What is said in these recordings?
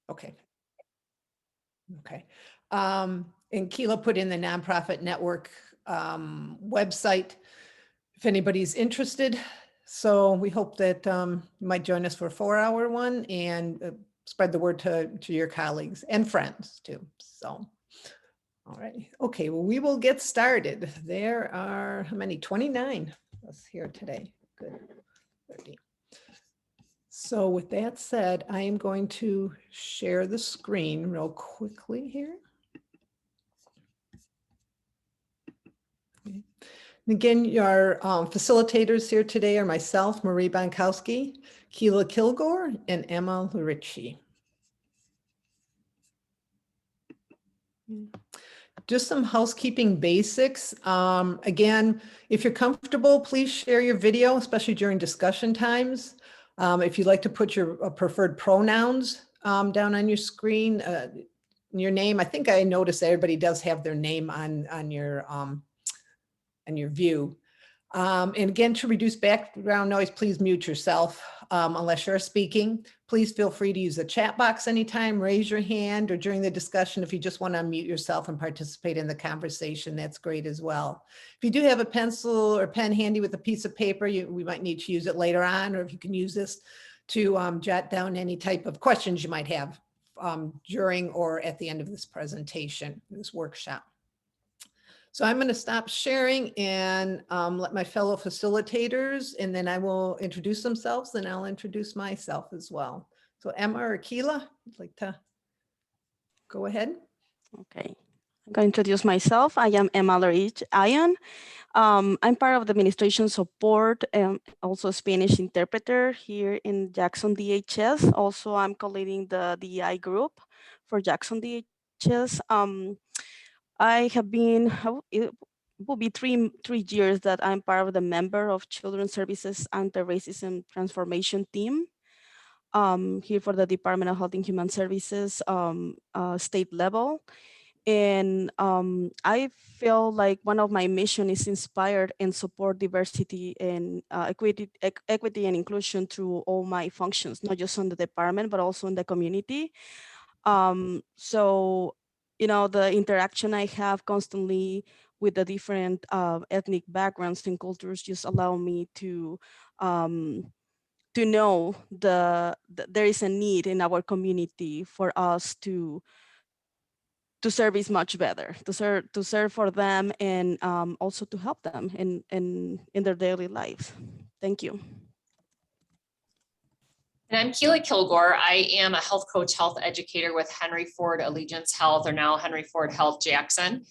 Okay. Okay. And Keela put in the nonprofit network website if anybody's interested. So we hope that you might join us for a 4-hour one and spread the word to your colleagues and friends too. So, all right. Okay, well, we will get started. There are how many? 29 of us here today. Good. 30. So with that said, I am going to share the screen real quickly here. Okay. Again, your facilitators here today are myself, Marie Bonkowski, Keela Kilgore, and Emma Lurici. Just some housekeeping basics. Again, if you're comfortable, please share your video, especially during discussion times. If you'd like to put your preferred pronouns down on your screen, your name. I think I noticed everybody does have their name on your view. And again, to reduce background noise, please mute yourself unless you're speaking. Please feel free to use the chat box anytime, raise your hand, or during the discussion, if you just want to unmute yourself and participate in the conversation, that's great as well. If you do have a pencil or pen handy with a piece of paper, we might need to use it later on, or if you can use this to jot down any type of questions you might have during or at the end of this presentation, this workshop. So I'm going to stop sharing and let my fellow facilitators, and then I will introduce themselves, and I'll introduce myself as well. So Emma or Keela, would like to go ahead? Okay, I'm going to introduce myself. I am Emma Lurici. I'm part of the administration support and also Spanish interpreter here in Jackson DHS. Also, I'm co-leading the DEI group for Jackson DHS. I have been, it will be three years that I'm part of the member of Children's Services Anti-Racism Transformation Team here for the Department of Health and Human Services state level. And I feel like one of my mission is inspired and support diversity and equity and inclusion through all my functions, not just on the department, but also in the community. So, you know, the interaction I have constantly with the different ethnic backgrounds and cultures just allow me to know there is a need in our community for us to service much better, to serve for them, and also to help them in their daily lives. Thank you. And I'm Keela Kilgore. I am a health coach, health educator with Henry Ford Allegiance Health, or now Henry Ford Health Jackson.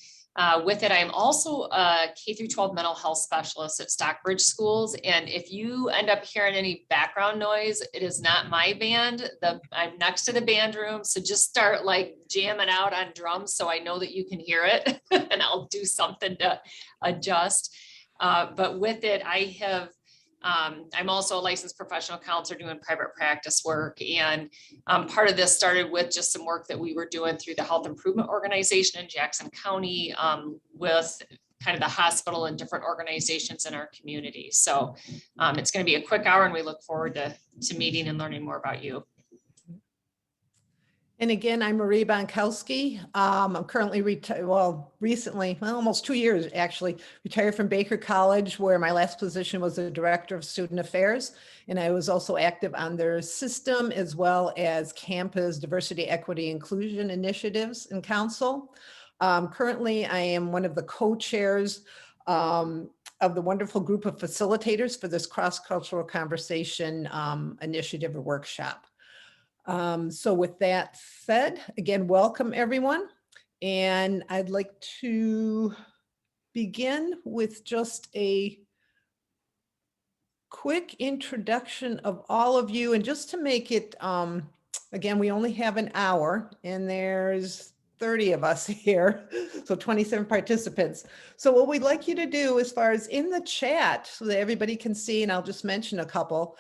With it, I'm also a K-12 mental health specialist at Stockbridge Schools. And if you end up hearing any background noise, it is not my band. I'm next to the band room. So just start like jamming out on drums so I know that you can hear it and I'll do something to adjust. But with it, I'm also a licensed professional counselor doing private practice work. And part of this started with just some work that we were doing through the Health Improvement Organization in Jackson County with kind of the hospital and different organizations in our community. So it's going to be a quick hour and we look forward to meeting and learning more about you. And again, I'm Marie Bonkowski. I'm currently recently, almost 2 years actually, retired from Baker College, where my last position was the Director of Student Affairs. And I was also active on their system as well as campus diversity, equity, inclusion initiatives and council. Currently, I am one of the co-chairs of the wonderful group of facilitators for this cross-cultural conversation initiative or workshop. So with that said, again, welcome everyone. And I'd like to begin with just a quick introduction of all of you. And just to make it, again, we only have an hour and there's 30 of us here, so 27 participants. So what we'd like you to do as far as in the chat so that everybody can see, and I'll just mention a couple,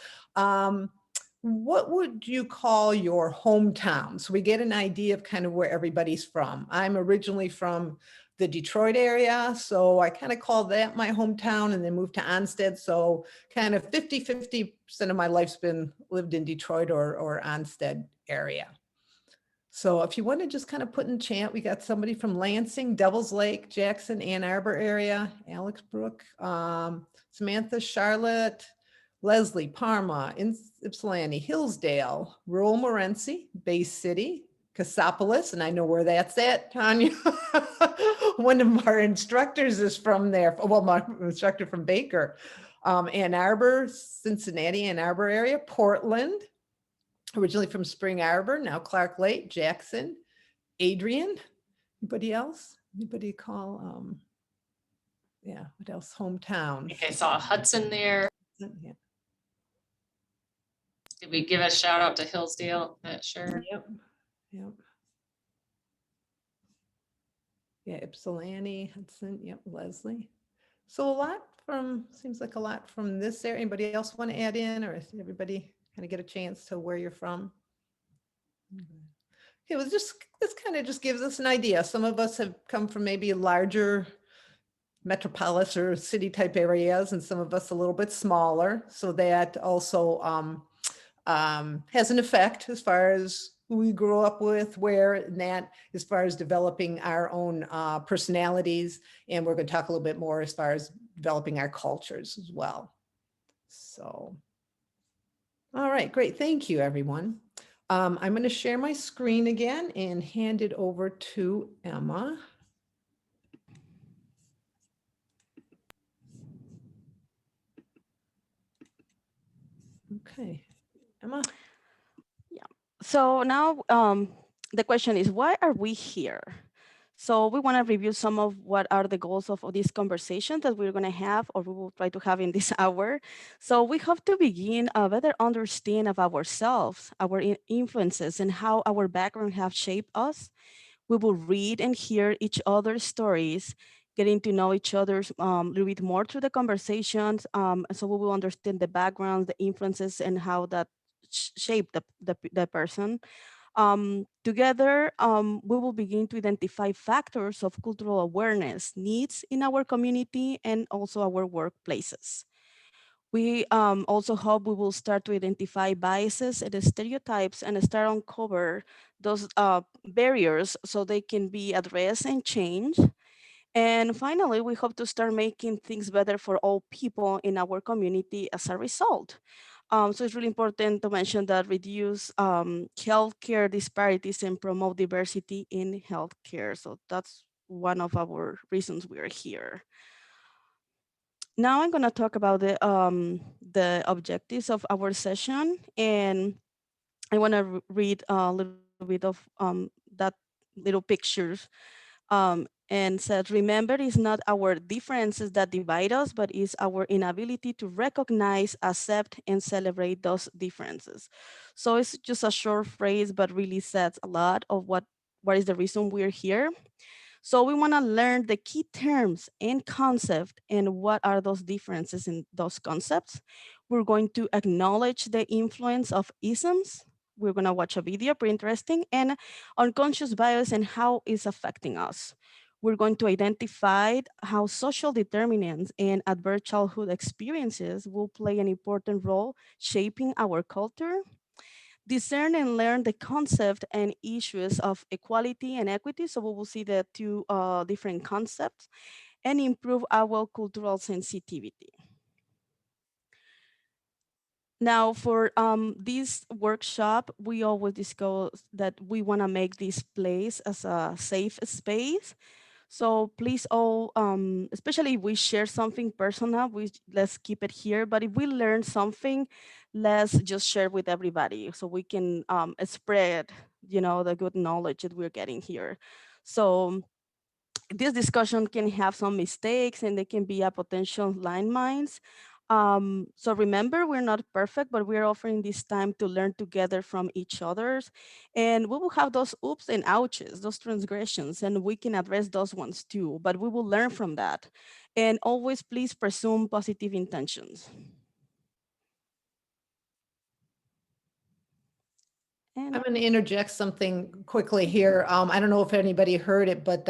what would you call your hometown? So we get an idea of kind of where everybody's from. I'm originally from the Detroit area, so I kind of call that my hometown and then moved to Onstead. So kind of 50% of my life's been lived in Detroit or Onstead area. So if you want to just kind of put in chat, we got somebody from Lansing, Devils Lake, Jackson, Ann Arbor area, Alex Brook, Samantha, Charlotte, Leslie, Parma, Ypsilanti, Hillsdale, rural Morenci, Bay City, Cassopolis, and I know where that's at, Tanya. One of our instructors is from there. Well, my instructor from Baker. Ann Arbor, Cincinnati, Ann Arbor area, Portland, originally from Spring Arbor, now Clark Lake, Jackson, Adrian. Anybody else? Anybody call? Yeah, what else? I Hometowns. think I saw Hudson there. Yeah. Did we give a shout out to Hillsdale? Not sure. Yep. Yep. Yeah, Ypsilanti, Hudson, yep, Leslie. So a lot from, seems like a lot from this area. Anybody else want to add in, or is everybody kind of get a chance to where you're from? It was just, this kind of just gives us an idea. Some of us have come from maybe larger metropolis or city type areas, and some of us a little bit smaller. So that also has an effect as far as who we grew up with, where, and that as far as developing our own personalities. And we're going to talk a little bit more as far as developing our cultures as well. So, all right, great. Thank you, everyone. I'm going to share my screen again and hand it over to Emma. Okay, Emma. So now the question is, why are we here? So we want to review some of what are the goals of this conversation that we're going to have, or we will try to have in this hour. So we have to begin a better understanding of ourselves, our influences, and how our background have shaped us. We will read and hear each other's stories, getting to know each other's a little bit more through the conversations. So we will understand the backgrounds, the influences, and how that shape the person. Together, we will begin to identify factors of cultural awareness, needs in our community, and also our workplaces. We also hope we will start to identify biases and stereotypes and start uncover those barriers so they can be addressed and changed. And finally, we hope to start making things better for all people in our community as a result. So it's really important to mention that reduce healthcare disparities and promote diversity in healthcare. So that's one of our reasons we are here. Now I'm going to talk about the objectives of our session, and I want to read a little bit of that little pictures. And said, remember, it's not our differences that divide us, but it's our inability to recognize, accept, and celebrate those differences. So it's just a short phrase, but really says a lot of what is the reason we're here. So we want to learn the key terms and concept and what are those differences in those concepts. We're going to acknowledge the influence of isms. We're going to watch a video, pretty interesting, and unconscious bias and how it's affecting us. We're going to identify how social determinants and adverse childhood experiences will play an important role shaping our culture. Discern and learn the concept and issues of equality and equity. So we will see the two different concepts and improve our cultural sensitivity. Now for this workshop, we always discuss that we want to make this place as a safe space. So please all, especially if we share something personal, let's keep it here. But if we learn something, let's just share with everybody so we can spread, the good knowledge that we're getting here. So this discussion can have some mistakes and they can be a potential landmines. So remember, we're not perfect, but we're offering this time to learn together from each other's. And we will have those oops and ouches, those transgressions, and we can address those ones too, but we will learn from that. And always please presume positive intentions. And I'm going to interject something quickly here. I don't know if anybody heard it, but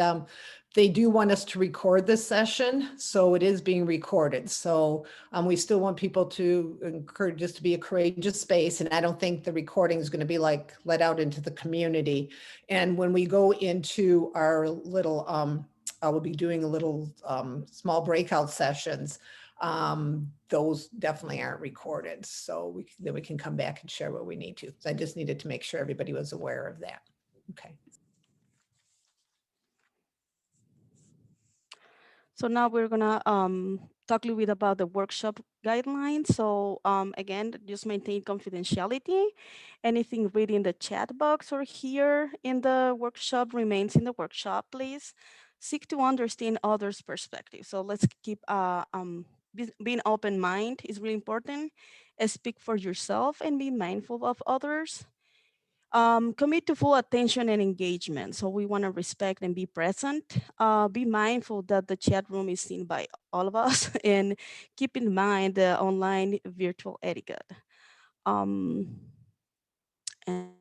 they do want us to record this session, so it is being recorded. So we still want people to encourage us to be a courageous space, and I don't think the recording is going to be like let out into the community. And when we go into our little, we'll be doing a little small breakout sessions. Those definitely aren't recorded, so then we can come back and share what we need to. I just needed to make sure everybody was aware of that. Okay. so now we're gonna talk a little bit about the workshop guidelines. So again, just maintain confidentiality. Anything read in the chat box or here in the workshop remains in the workshop, please. Seek to understand others' perspective. So let's keep being open mind is really important. Speak for yourself and be mindful of others. Commit to full attention and engagement. So we want to respect and be present. Be mindful that the chat room is seen by all of us and keep in mind the online virtual etiquette. And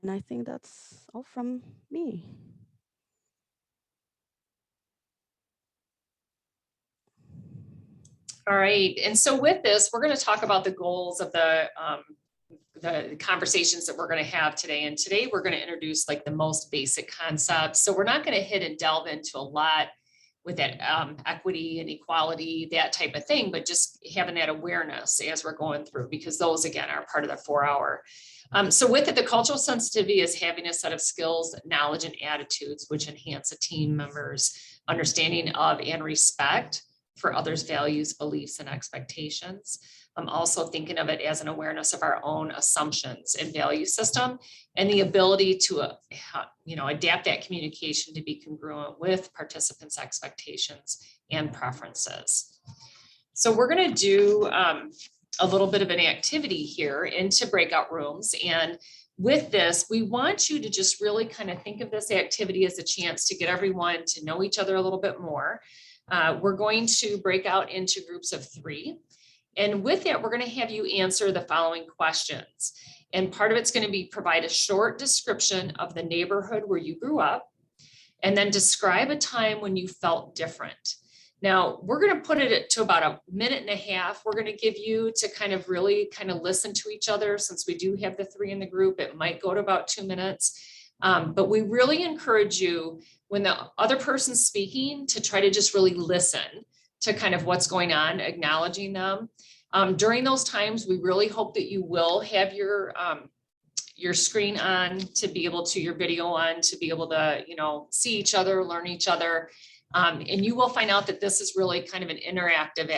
I think that's all from me. All right, and so with this, we're going to talk about the goals of the conversations that we're going to have today. And today we're going to introduce like the most basic concepts. So we're not going to hit and delve into a lot with that equity and equality, that type of thing, but just having that awareness as we're going through, because those again are part of the 4-hour. So with it, the cultural sensitivity is having a set of skills, knowledge, and attitudes which enhance a team member's understanding of and respect for others' values, beliefs, and expectations. I'm also thinking of it as an awareness of our own assumptions and value system and the ability to adapt that communication to be congruent with participants' expectations and preferences. So we're going to do a little bit of an activity here into breakout rooms. And with this, we want you to just really kind of think of this activity as a chance to get everyone to know each other a little bit more. We're going to break out into groups of 3. And with that, we're going to have you answer the following questions. And part of it's going to be provide a short description of the neighborhood where you grew up, and then describe a time when you felt different. Now, we're going to put it to about 1.5 minutes. We're going to give you to kind of really kind of listen to each other. Since we do have the 3 in the group, it might go to about 2 minutes. But we really encourage you when the other person's speaking to try to just really listen to kind of what's going on, acknowledging them. During those times, we really hope that you will have your screen on to be able to, your video on to be able to, see each other, learn each other. And you will find out that this is really kind of an interactive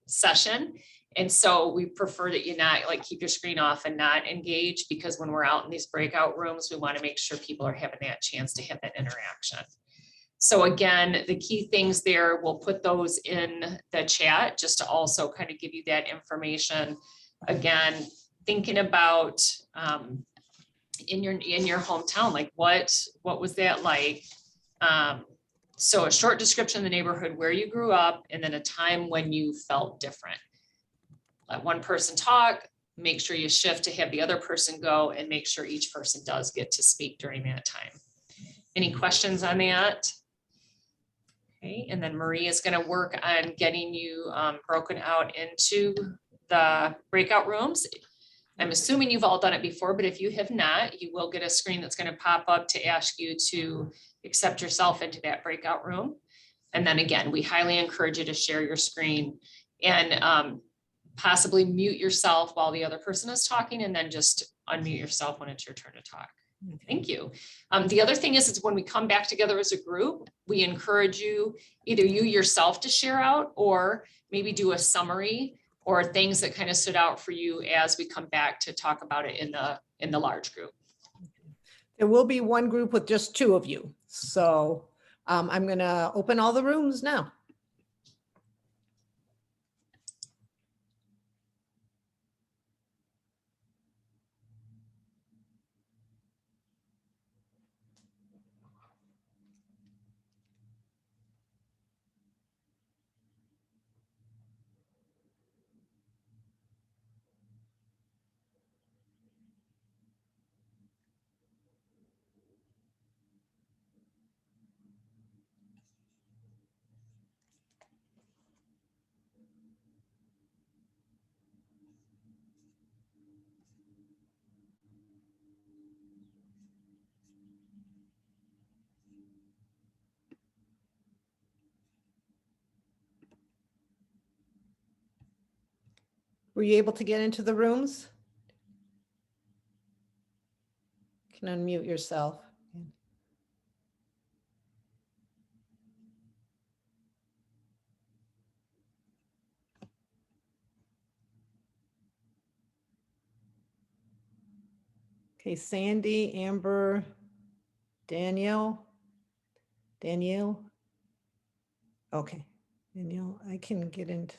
session. And so we prefer that you not keep your screen off and not engage, because when we're out in these breakout rooms, we want to make sure people are having that chance to have that interaction. So again, the key things there, we'll put those in the chat just to also kind of give you that information. Again, thinking about in your hometown, like what was that like? So a short description of the neighborhood where you grew up, and then a time when you felt different. Let one person talk, make sure you shift to have the other person go, and make sure each person does get to speak during that time. Any questions on that? Okay, and then Marie is going to work on getting you broken out into the breakout rooms. I'm assuming you've all done it before, but if you have not, you will get a screen that's going to pop up to ask you to accept yourself into that breakout room. And then again, we highly encourage you to share your screen and possibly mute yourself while the other person is talking, and then just unmute yourself when it's your turn to talk. Thank you. The other thing is when we come back together as a group, we encourage you, either you yourself to share out, or maybe do a summary or things that kind of stood out for you as we come back to talk about it in the large group. There will be one group with just 2 of you. So I'm going to open all the rooms now. Were you able to get into the rooms? You can unmute yourself. Okay, Sandy, Amber, Danielle. Okay, Danielle, I can get into.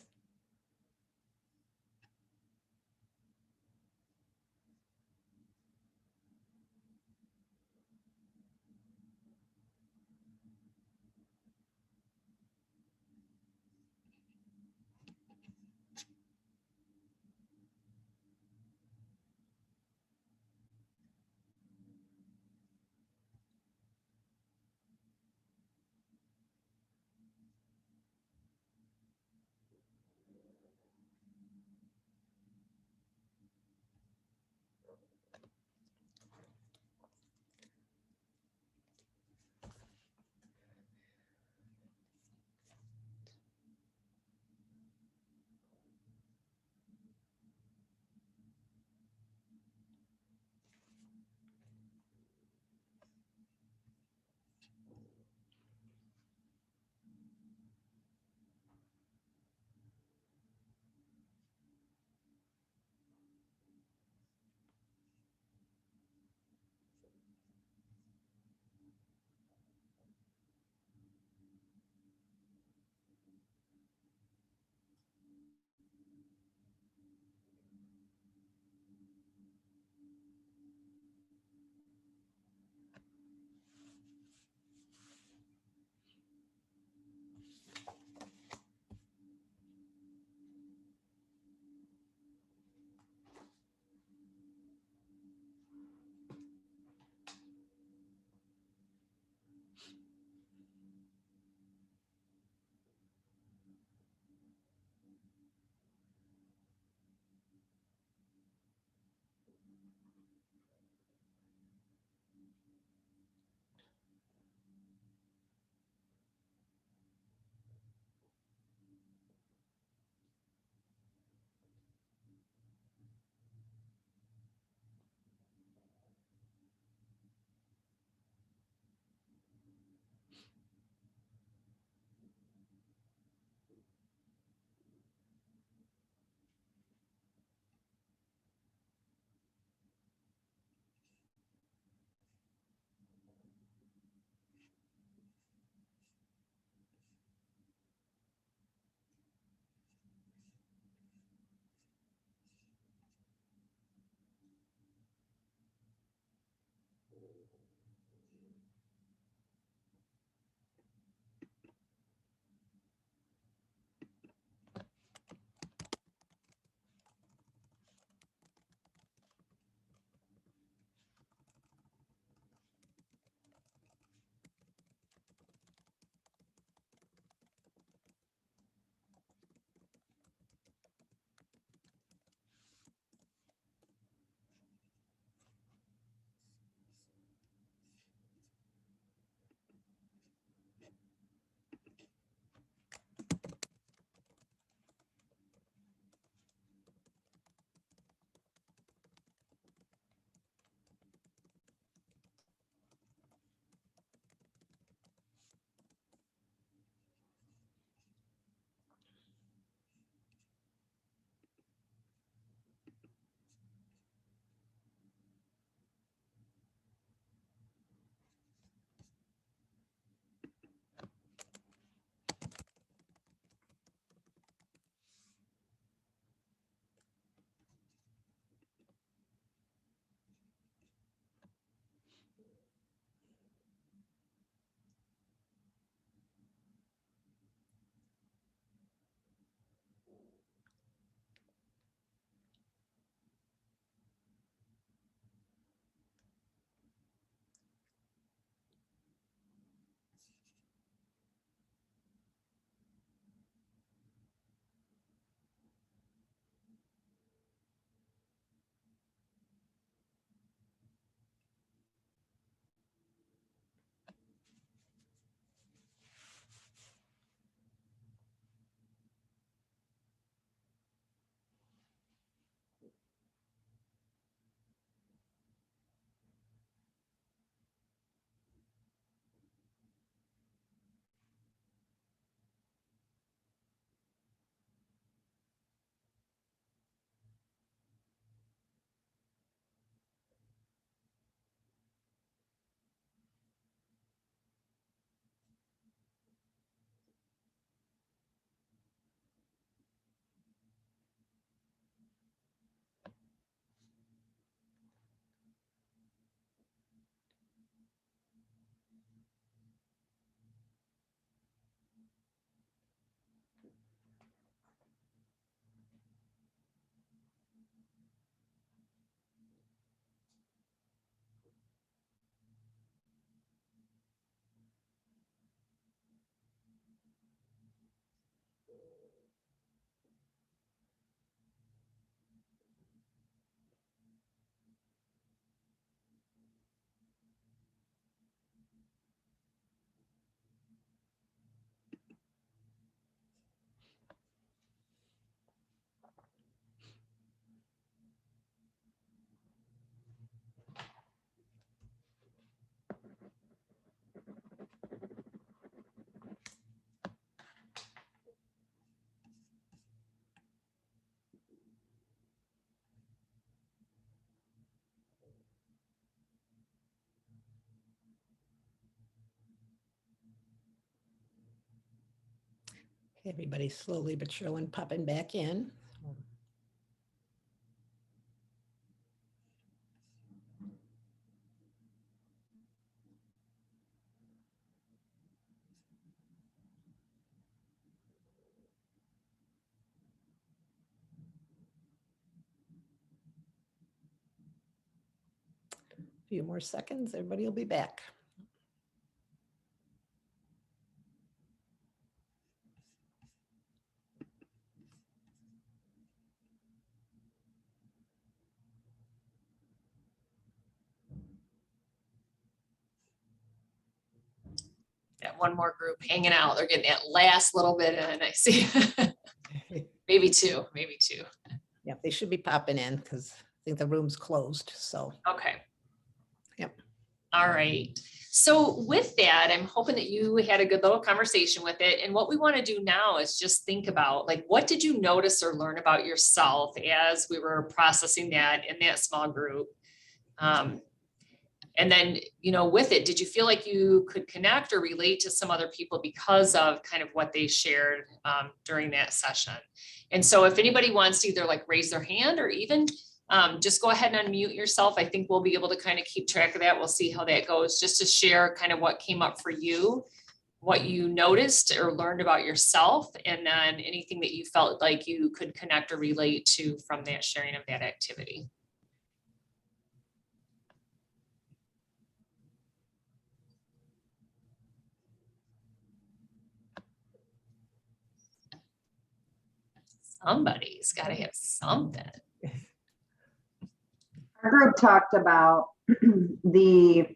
Everybody's slowly but surely popping back in. A few more seconds, everybody will be back. Got one more group hanging out. They're getting that last little bit in, I see. Maybe two. Yeah, they should be popping in because I think the room's closed, so. Okay. Yep. All right. So with that, I'm hoping that you had a good little conversation with it. And what we want to do now is just think about, like, what did you notice or learn about yourself as we were processing that in that small group? And then, with it, did you feel like you could connect or relate to some other people because of kind of what they shared during that session? And so if anybody wants to either like raise their hand or even just go ahead and unmute yourself, I think we'll be able to kind of keep track of that. We'll see how that goes, just to share kind of what came up for you, what you noticed or learned about yourself, and then anything that you felt like you could connect or relate to from that sharing of that activity. Somebody's got to have something. Our group talked about the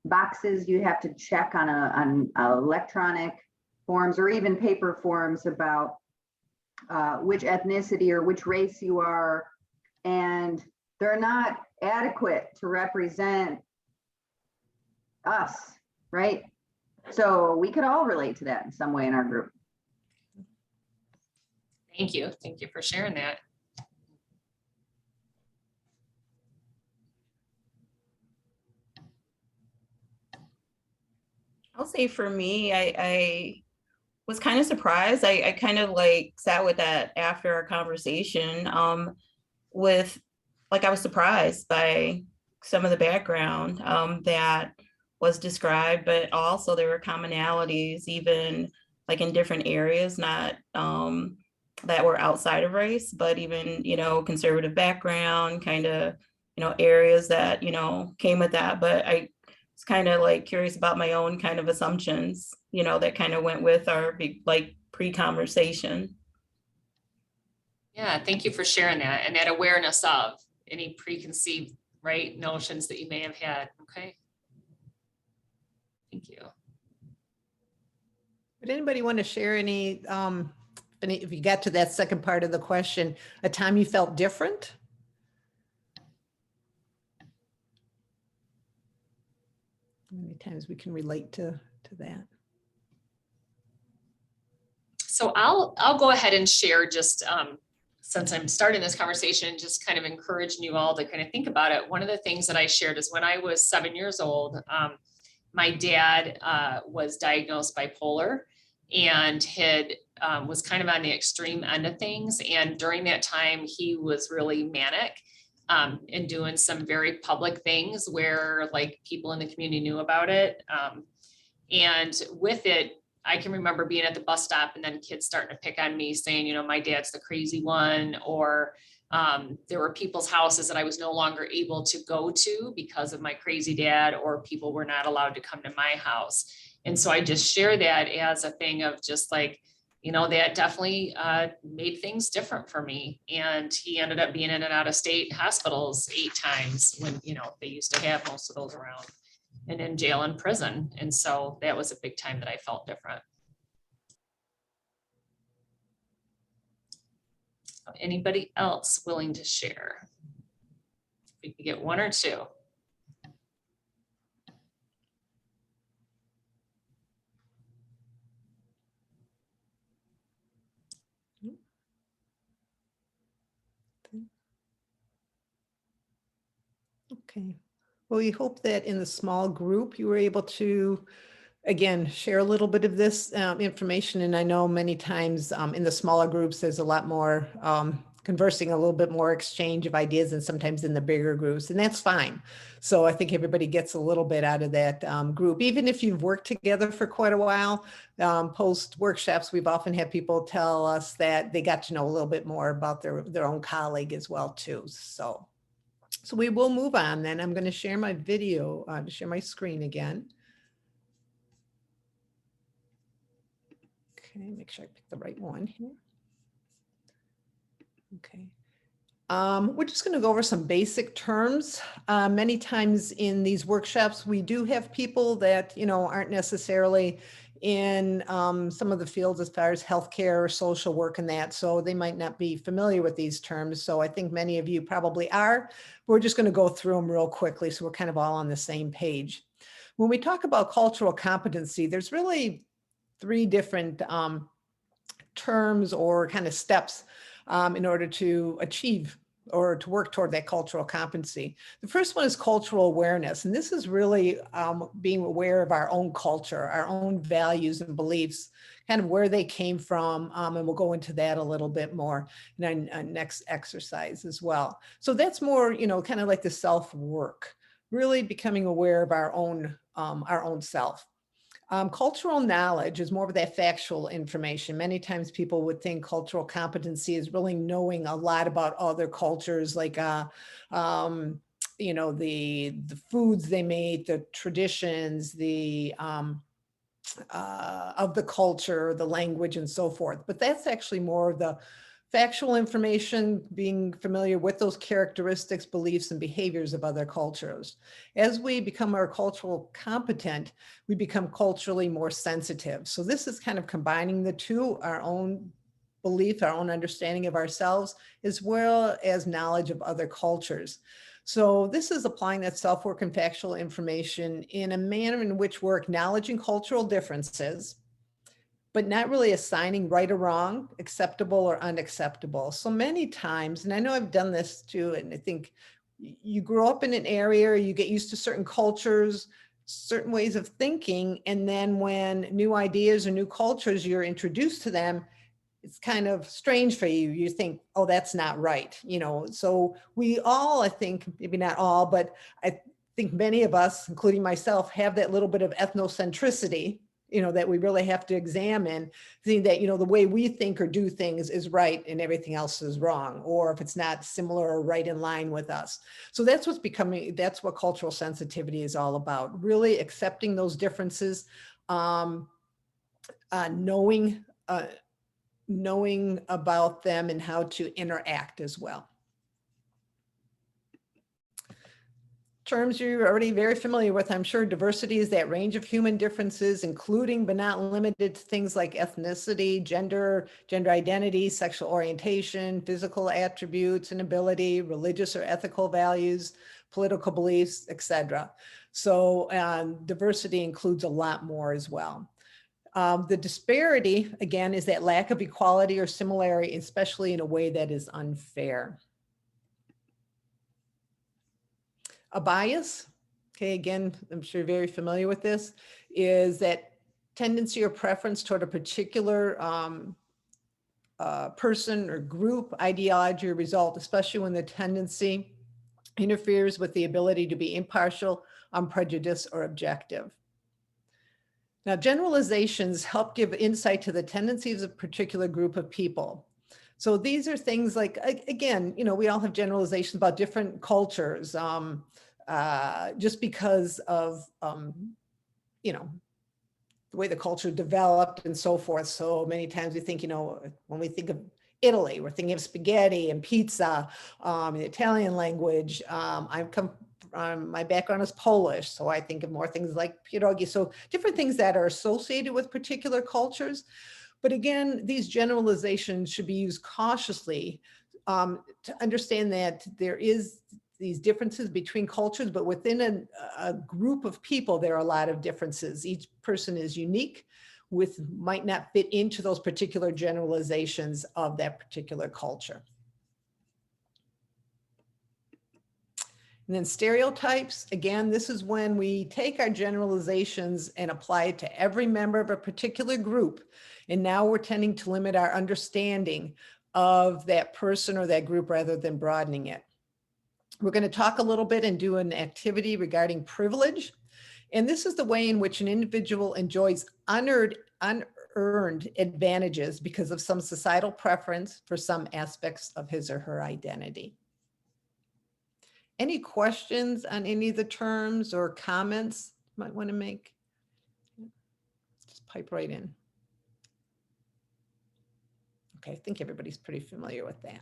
boxes you have to check on electronic forms or even paper forms about which ethnicity or which race you are, and they're not adequate to represent us, right? So we could all relate to that in some way in our group. Thank you. Thank you for sharing that. I'll say for me, I was kind of surprised. I kind of like sat with that after our conversation with, like, I was surprised by some of the background that was described, but also there were commonalities even like in different areas, not that were outside of race, but even, conservative background, kind of, areas that, came with that. But I was kind of like curious about my own kind of assumptions, that kind of went with our like pre-conversation. Yeah, thank you for sharing that and that awareness of any preconceived, notions that you may have had. Okay. Thank you. Would anybody want to share any, if you got to that second part of the question, a time you felt different? How many times we can relate to that? So I'll go ahead and share just since I'm starting this conversation, just kind of encouraging you all to kind of think about it. One of the things that I shared is when I was 7 years old, my dad was diagnosed bipolar and was kind of on the extreme end of things. And during that time, he was really manic and doing some very public things where like people in the community knew about it. And with it, I can remember being at the bus stop and then kids starting to pick on me saying, my dad's the crazy one, or there were people's houses that I was no longer able to go to because of my crazy dad, or people were not allowed to come to my house. And so I just share that as a thing of just like, that definitely made things different for me. And he ended up being in and out of state hospitals 8 times when, they used to have most of those around, and in jail and prison. And so that was a big time that I felt different. Anybody else willing to share? We could get 1 or 2. Okay. Well, we hope that in the small group, you were able to again, share a little bit of this information. And I know many times in the smaller groups, there's a lot more conversing, a little bit more exchange of ideas, and sometimes in the bigger groups, and that's fine. So I think everybody gets a little bit out of that group, even if you've worked together for quite a while. Post workshops, we've often had people tell us that they got to know a little bit more about their own colleague as well too. So we will move on then. I'm going to share my video to share my screen again. Okay, make sure I pick the right one here. Okay. We're just going to go over some basic terms. Many times in these workshops, we do have people that, aren't necessarily in some of the fields as far as healthcare or social work and that, so they might not be familiar with these terms. So I think many of you probably are. We're just going to go through them real quickly so we're kind of all on the same page. When we talk about cultural competency, there's really three different terms or kind of steps in order to achieve or to work toward that cultural competency. The first one is cultural awareness. And this is really being aware of our own culture, our own values and beliefs, kind of where they came from. And we'll go into that a little bit more in our next exercise as well. So that's more, kind of like the self-work, really becoming aware of our own self. Cultural knowledge is more of that factual information. Many times people would think cultural competency is really knowing a lot about other cultures, like, the foods they make, the traditions, of the culture, the language, and so forth. But that's actually more of the factual information, being familiar with those characteristics, beliefs, and behaviors of other cultures. As we become more cultural competent, we become culturally more sensitive. So this is kind of combining the two, our own belief, our own understanding of ourselves, as well as knowledge of other cultures. So this is applying that self-work and factual information in a manner in which we're acknowledging cultural differences, but not really assigning right or wrong, acceptable or unacceptable. So many times, and I know I've done this too, and I think you grow up in an area, you get used to certain cultures, certain ways of thinking, and then when new ideas or new cultures, you're introduced to them, it's kind of strange for you. You think, oh, that's not right. So we all, I think, maybe not all, but I think many of us, including myself, have that little bit of ethnocentricity, that we really have to examine, seeing that, the way we think or do things is right and everything else is wrong, or if it's not similar or right in line with us. So that's that's what cultural sensitivity is all about, really accepting those differences, knowing about them and how to interact as well. Terms you're already very familiar with, I'm sure. Diversity is that range of human differences, including but not limited to things like ethnicity, gender identity, sexual orientation, physical attributes and ability, religious or ethical values, political beliefs, etc. So diversity includes a lot more as well. The disparity, again, is that lack of equality or similarity, especially in a way that is unfair. A bias, okay, again, I'm sure you're very familiar with this, is that tendency or preference toward a particular person or group, ideology, or result, especially when the tendency interferes with the ability to be impartial, unprejudiced, or objective. Now, generalizations help give insight to the tendencies of a particular group of people. So these are things like, again, we all have generalizations about different cultures, just because of, the way the culture developed and so forth. So many times we think, when we think of Italy, we're thinking of spaghetti and pizza, the Italian language. My background is Polish, so I think of more things like pierogi. So different things that are associated with particular cultures. But again, these generalizations should be used cautiously to understand that there is these differences between cultures, but within a group of people, there are a lot of differences. Each person is unique, might not fit into those particular generalizations of that particular culture. And then stereotypes, again, this is when we take our generalizations and apply it to every member of a particular group. And now we're tending to limit our understanding of that person or that group rather than broadening it. We're going to talk a little bit and do an activity regarding privilege. And this is the way in which an individual enjoys unearned advantages because of some societal preference for some aspects of his or her identity. Any questions on any of the terms or comments you might want to make? Just pipe right in. Okay, I think everybody's pretty familiar with that.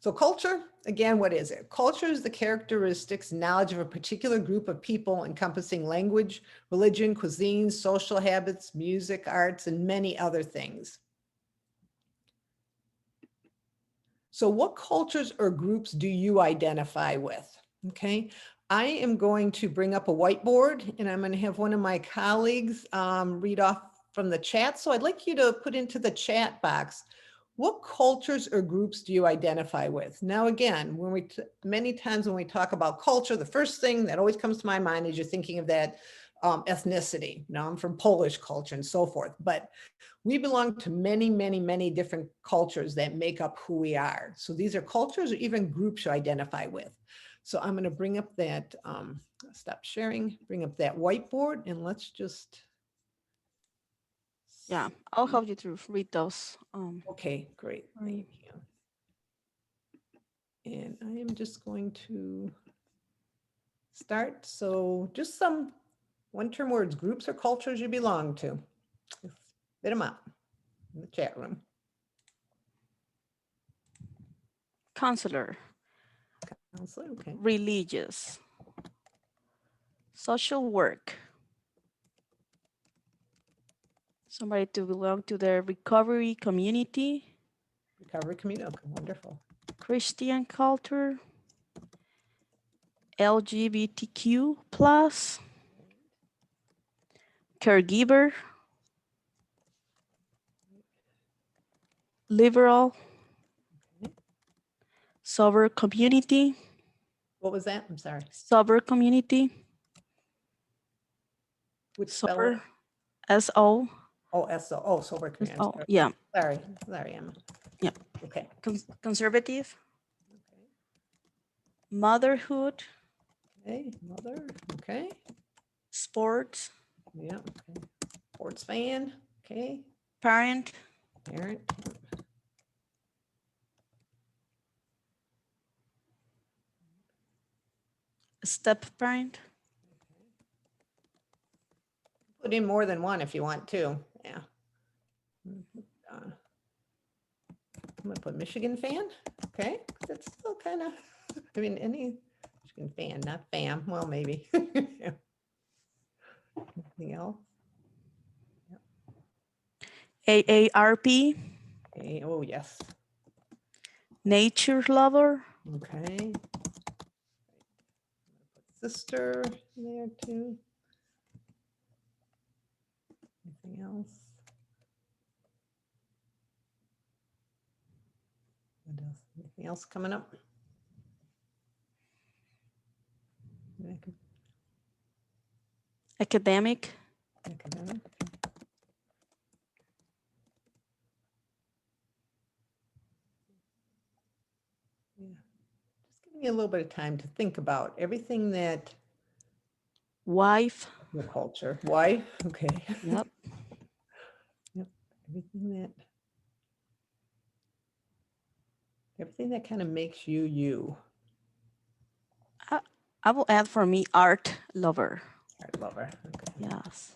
So culture, again, what is it? Culture is the characteristics, knowledge of a particular group of people encompassing language, religion, cuisine, social habits, music, arts, and many other things. So what cultures or groups do you identify with? Okay, I am going to bring up a whiteboard and I'm going to have one of my colleagues read off from the chat. So I'd like you to put into the chat box, what cultures or groups do you identify with? Now, again, when many times when we talk about culture, the first thing that always comes to my mind is you're thinking of that ethnicity. Now I'm from Polish culture and so forth, but we belong to many, many, many different cultures that make up who we are. So these are cultures or even groups you identify with. So I'm going to bring up that, stop sharing, bring up that whiteboard, and let's just. Yeah, I'll help you to read those. Okay, great. Thank you. And I am just going to start. So just some one-term words, groups or cultures you belong to. Spit them out in the chat room. Counselor, Counselor, okay. religious, social work, somebody to belong to the recovery community, Recovery community, okay, wonderful. Christian culture, LGBTQ plus, caregiver, liberal, sober community, What was that? I'm sorry. sober community, Which sober, spelling? S-O, Oh, S-O, oh, sober community. I'm oh, sorry. yeah, Sorry, Emma. yeah. Okay. Conservative, motherhood, Okay, mother, okay. sports, Yeah, okay. Sports fan, okay. parent, Parent, step parent, put in more than one if you want to, yeah. I'm gonna put Michigan fan, okay? That's still kind of, I mean, any Michigan fan, not fam, well, maybe. Yeah. Anything else? AARP, Okay, oh, yes, nature lover, okay. Sister there too. Anything else? What else? Anything else coming up? academic, Academic. Yeah. Just giving you a little bit of time to think about everything that wife, your culture. Why? Okay. yep, Yep. Everything that kind of makes you you. I will add for me art lover, Art lover. Okay. yes.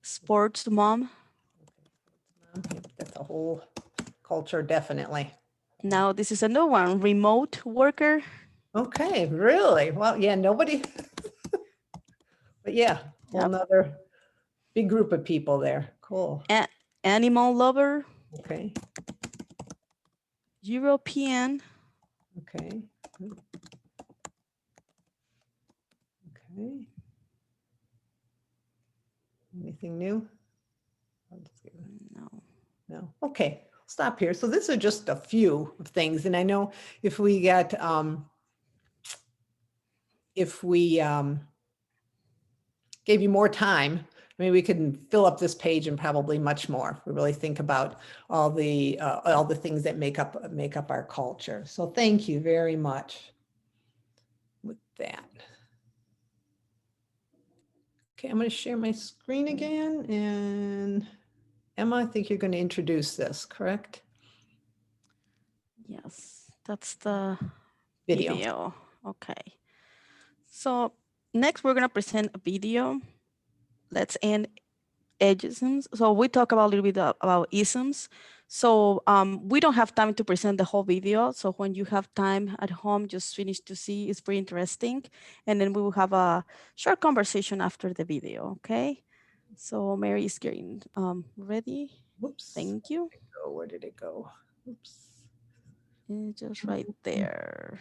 Sports mom, Yep, that's a whole culture, definitely. now this is a new one, remote worker, Okay, really? Well, yeah, nobody. But yeah, whole Yep. nother big group of people there. Cool. animal lover, Okay. European, Okay. Good. Okay. Anything new? I'll just give it- no, No. Okay. stop here. So this are just a few of things. And I know if we get, gave you more time, maybe we could fill up this page and probably much more. We really think about all the things that make up our culture. So thank you very much with that. Okay, I'm going to share my screen again. And Emma, I think you're going to introduce this, correct? Yes, that's the Video. video. Okay. So next we're gonna present a video. Let's end ageisms. So we talk about a little bit about isms. So we don't have time to present the whole video. So when you have time at home, just finish to see. It's pretty interesting. And then we will have a short conversation after the video. Okay. So Mary is getting ready. Whoops. Thank you. Where did it go? Oops. It's just right there.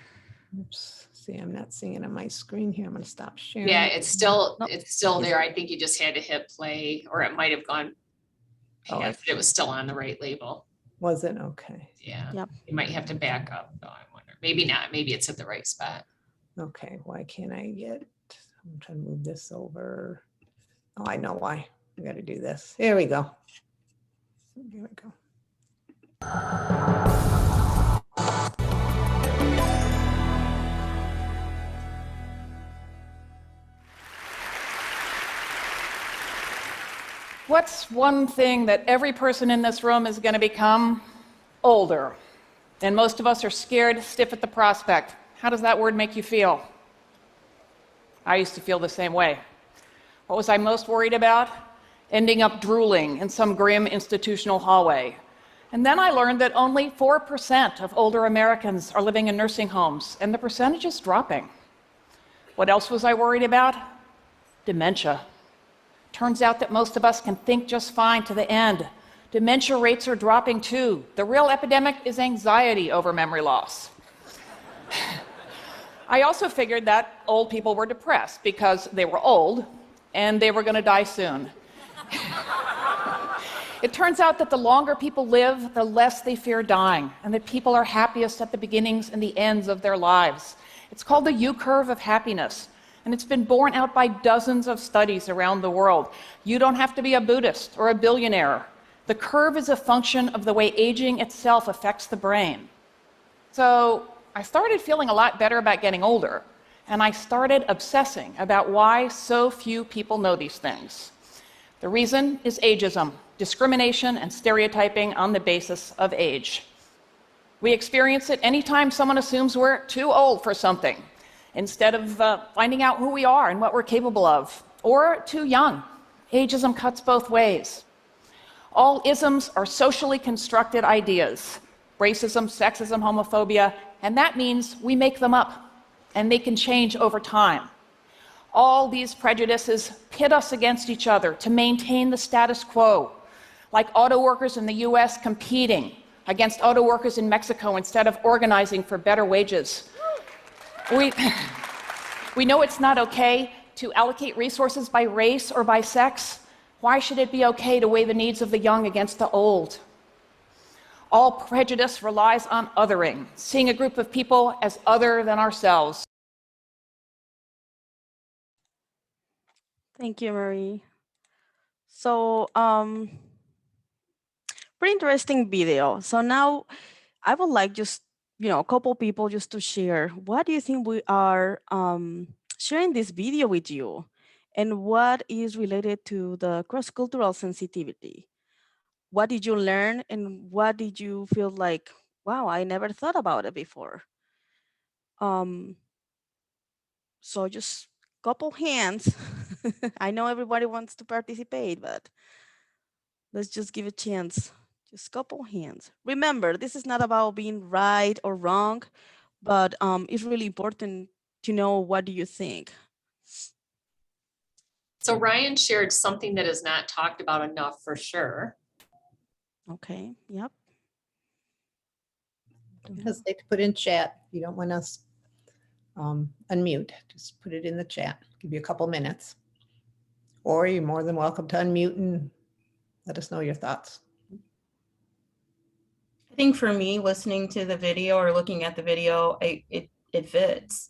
Oops. See, I'm not seeing it on my screen here. I'm going to stop sharing. Yeah, it's still No. there. I think you just had to hit play, or it might have gone Oh, past, it was still on the right label. Was it? Okay. Yeah. Yep. You might have to back up though, I wonder. Maybe not. Maybe it's at the right spot. Okay. Why can't I get, I'm trying to move this over. Oh, I know why. We got to do this. There we go. Here we go. What's one thing that every person in this room is going to become? Older. And most of us are scared stiff at the prospect. How does that word make you feel? I used to feel the same way. What was I most worried about? Ending up drooling in some grim institutional hallway. And then I learned that only 4% of older Americans are living in nursing homes, and the percentage is dropping. What else was I worried about? Dementia. Turns out that most of us can think just fine to the end. Dementia rates are dropping too. The real epidemic is anxiety over memory loss. I also figured that old people were depressed because they were old and they were going to die soon. It turns out that the longer people live, the less they fear dying, and that people are happiest at the beginnings and the ends of their lives. It's called the U-curve of happiness, and it's been borne out by dozens of studies around the world. You don't have to be a Buddhist or a billionaire. The curve is a function of the way aging itself affects the brain. So I started feeling a lot better about getting older, and I started obsessing about why so few people know these things. The reason is ageism, discrimination and stereotyping on the basis of age. We experience it anytime someone assumes we're too old for something, instead of finding out who we are and what we're capable of, or too young. Ageism cuts both ways. All isms are socially constructed ideas: racism, sexism, homophobia, and that means we make them up, and they can change over time. All these prejudices pit us against each other to maintain the status quo, like auto workers in the US competing against auto workers in Mexico instead of organizing for better wages. We know it's not okay to allocate resources by race or by sex. Why should it be okay to weigh the needs of the young against the old? All prejudice relies on othering, seeing a group of people as other than ourselves. Thank you, Marie. So, pretty interesting video. So now I would like just, a couple people just to share. What do you think we are sharing this video with you? And what is related to the cross-cultural sensitivity? What did you learn and what did you feel like, wow, I never thought about it before? So just couple hands. I know everybody wants to participate, but let's just give a chance. Just couple hands. Remember, this is not about being right or wrong, but it's really important to know what do you think. So Ryan shared something that is not talked about enough for sure. Okay, yep. Don't hesitate to put in chat. If you don't want us unmute, just put it in the chat. Give you a couple minutes. Or you're more than welcome to unmute and let us know your thoughts. I think for me, listening to the video or looking at the video, it fits.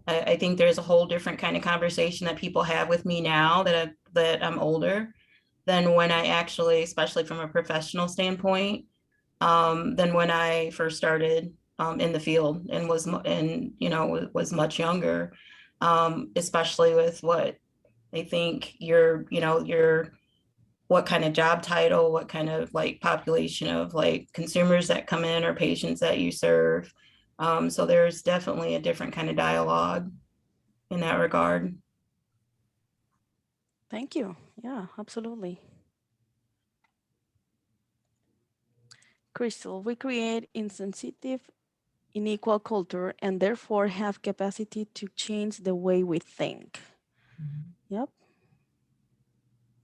I think there's a whole different kind of conversation that people have with me now that I'm older than when I actually, especially from a professional standpoint, than when I first started in the field and was much younger, especially with what I think what kind of job title, what kind of like population of like consumers that come in or patients that you serve. So there's definitely a different kind of dialogue in that regard. Thank you. Yeah, absolutely. Crystal, we create insensitive, unequal culture and therefore have capacity to change the way we think. Yep,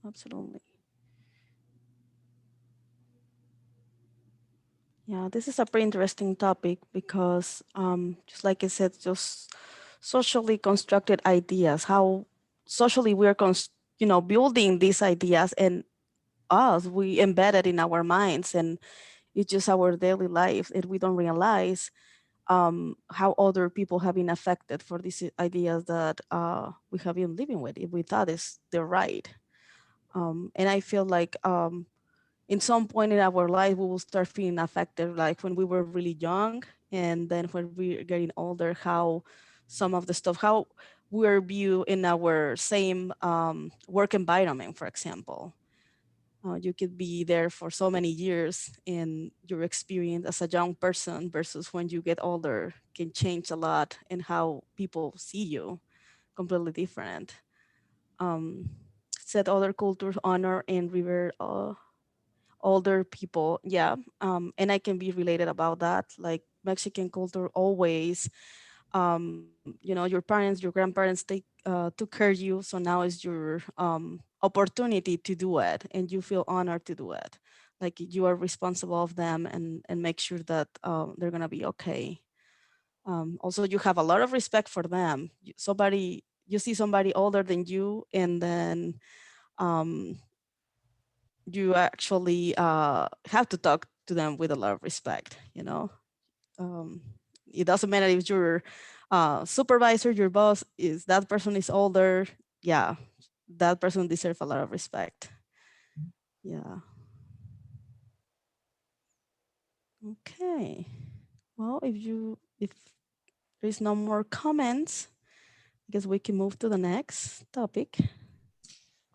absolutely. Yeah, this is a pretty interesting topic because just like I said, just socially constructed ideas, how socially we're building these ideas and we embed it in our minds, and it's just our daily life, and we don't realize how other people have been affected for these ideas that we have been living with, if we thought they're right. And I feel like in some point in our life, we will start feeling affected, like when we were really young, and then when we're getting older, how some of the stuff, how we're viewed in our same work environment, for example. You could be there for so many years, and your experience as a young person versus when you get older can change a lot, and how people see you completely different. Said other cultures honor and revere older people. Yeah, and I can be related about that. Like Mexican culture always, your parents, your grandparents took care of you, so now is your opportunity to do it, and you feel honored to do it. Like you are responsible of them, and make sure that they're gonna be okay. Also, you have a lot of respect for them. You see somebody older than you, and then you actually have to talk to them with a lot of respect. It doesn't matter if your supervisor, your boss, is that person is older. Yeah, that person deserves a lot of respect. Yeah. Okay. Well, if there's no more comments, I guess we can move to the next topic.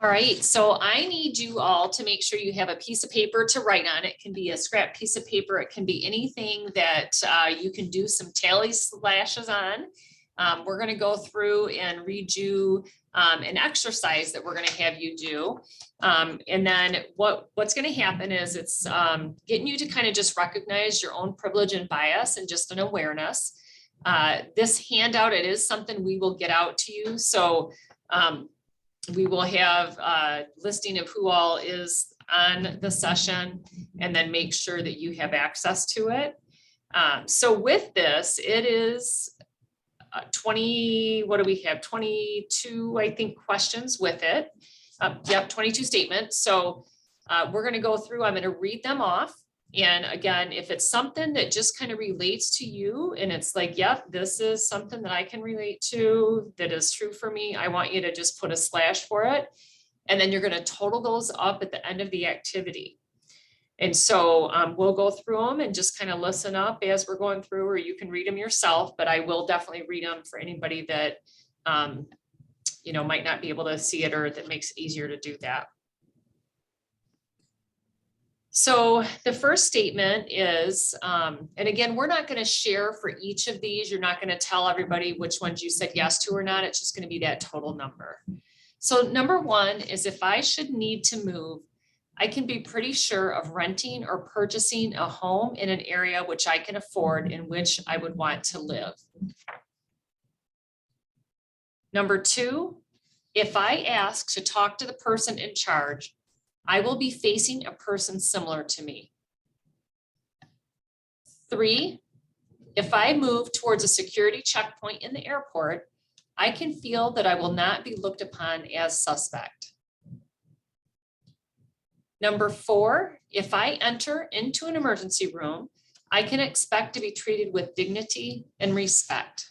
All right, so I need you all to make sure you have a piece of paper to write on. It can be a scrap piece of paper. It can be anything that you can do some tally slashes on. We're going to go through and read you an exercise that we're going to have you do. And then what's going to happen is it's getting you to kind of just recognize your own privilege and bias and just an awareness. This handout, it is something we will get out to you. So we will have a listing of who all is on the session, and then make sure that you have access to it. So with this, it is 20, what do we have? 22, I think, questions with it. Yep, 22 statements. So we're going to go through, I'm going to read them off. And again, if it's something that just kind of relates to you and it's like, yep, this is something that I can relate to, that is true for me, I want you to just put a slash for it. And then you're going to total those up at the end of the activity. And so we'll go through them and just kind of listen up as we're going through, or you can read them yourself, but I will definitely read them for anybody that, might not be able to see it, or that makes it easier to do that. So the first statement is, and again, we're not going to share for each of these. You're not going to tell everybody which ones you said yes to or not. It's just going to be that total number. So number one is, if I should need to move, I can be pretty sure of renting or purchasing a home in an area which I can afford, in which I would want to live. Number two, if I ask to talk to the person in charge, I will be facing a person similar to me. 3, if I move towards a security checkpoint in the airport, I can feel that I will not be looked upon as suspect. Number 4, if I enter into an emergency room, I can expect to be treated with dignity and respect.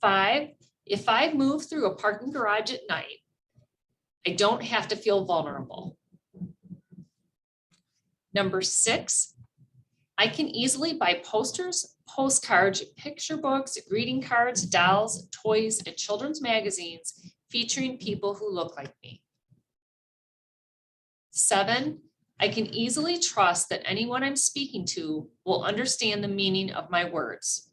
5, if I move through a parking garage at night, I don't have to feel vulnerable. Number 6, I can easily buy posters, postcards, picture books, greeting cards, dolls, toys, and children's magazines featuring people who look like me. 7, I can easily trust that anyone I'm speaking to will understand the meaning of my words.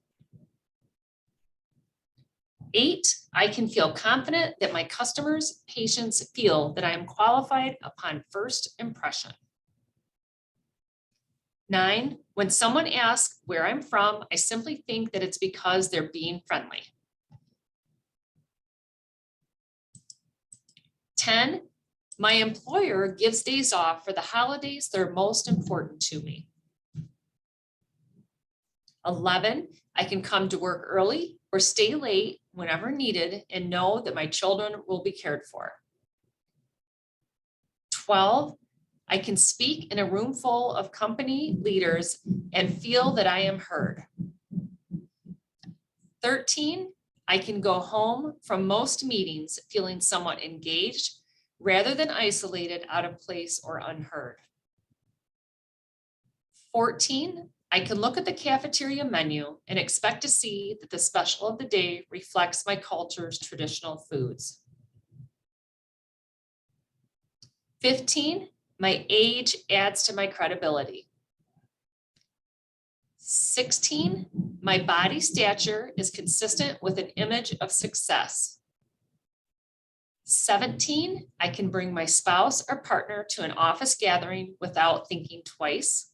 8, I can feel confident that my customers, patients feel that I am qualified upon first impression. 9, when someone asks where I'm from, I simply think that it's because they're being friendly. 10, my employer gives days off for the holidays that are most important to me. 11, I can come to work early or stay late whenever needed and know that my children will be cared for. 12, I can speak in a room full of company leaders and feel that I am heard. 13, I can go home from most meetings feeling somewhat engaged rather than isolated, out of place, or unheard. 14, I can look at the cafeteria menu and expect to see that the special of the day reflects my culture's traditional foods. 15, my age adds to my credibility. 16, my body stature is consistent with an image of success. 17, I can bring my spouse or partner to an office gathering without thinking twice.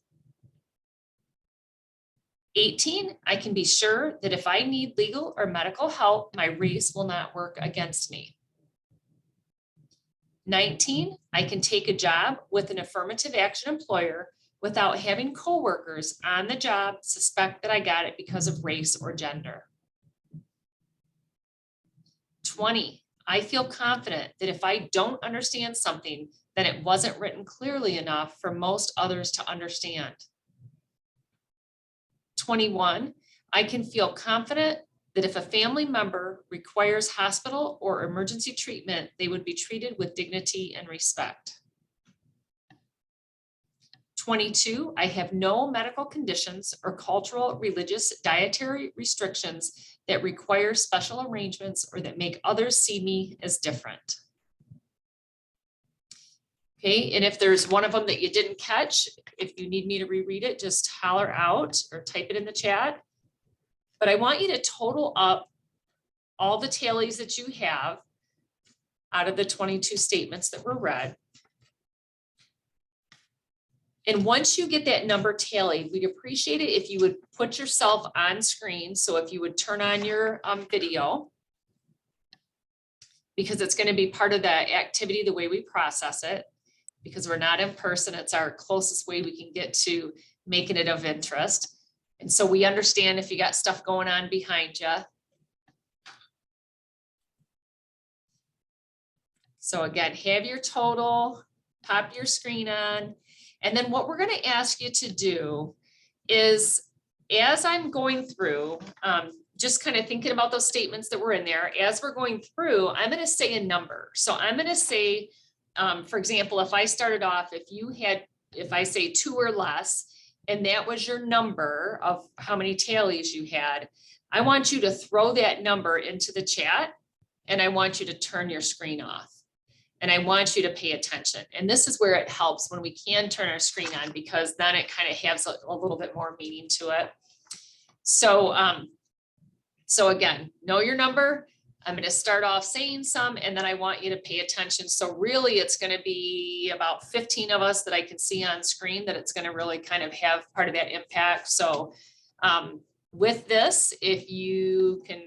18, I can be sure that if I need legal or medical help, my race will not work against me. 19, I can take a job with an affirmative action employer without having coworkers on the job suspect that I got it because of race or gender. 20, I feel confident that if I don't understand something, then it wasn't written clearly enough for most others to understand. 21, I can feel confident that if a family member requires hospital or emergency treatment, they would be treated with dignity and respect. 22, I have no medical conditions or cultural, religious, dietary restrictions that require special arrangements or that make others see me as different. Okay, and if there's one of them that you didn't catch, if you need me to reread it, just holler out or type it in the chat. But I want you to total up all the tallies that you have out of the 22 statements that were read. And once you get that number tallied, we'd appreciate it if you would put yourself on screen. So if you would turn on your video, because it's going to be part of the activity, the way we process it, because we're not in person. It's our closest way we can get to making it of interest. And so we understand if you got stuff going on behind you. So again, have your total, pop your screen on. And then what we're going to ask you to do is, as I'm going through, just kind of thinking about those statements that were in there, as we're going through, I'm going to say a number. So I'm going to say, for example, if I started off, if I say 2 or less, and that was your number of how many tallies you had, I want you to throw that number into the chat, and I want you to turn your screen off. And I want you to pay attention. And this is where it helps when we can turn our screen on, because then it kind of has a little bit more meaning to it. So, so again, know your number. I'm going to start off saying some, and then I want you to pay attention. So really, it's going to be about 15 of us that I can see on screen that it's going to really kind of have part of that impact. So with this, if you can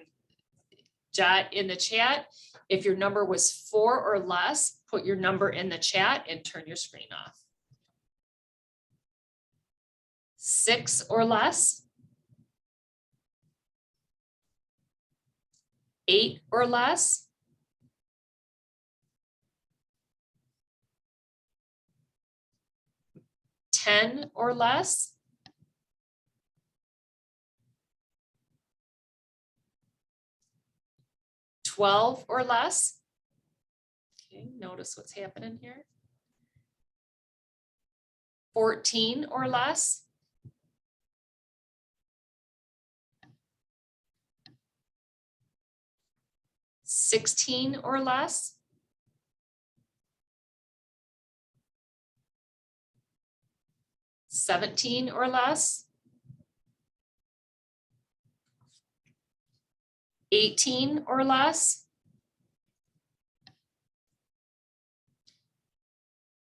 jot in the chat, if your number was 4 or less, put your number in the chat and turn your screen off. 6 or less. 8 or less. 10 10 or less. $12 or less. Okay, notice what's happening here. 14 or less. 16 or less. 17 or less. 18 or less.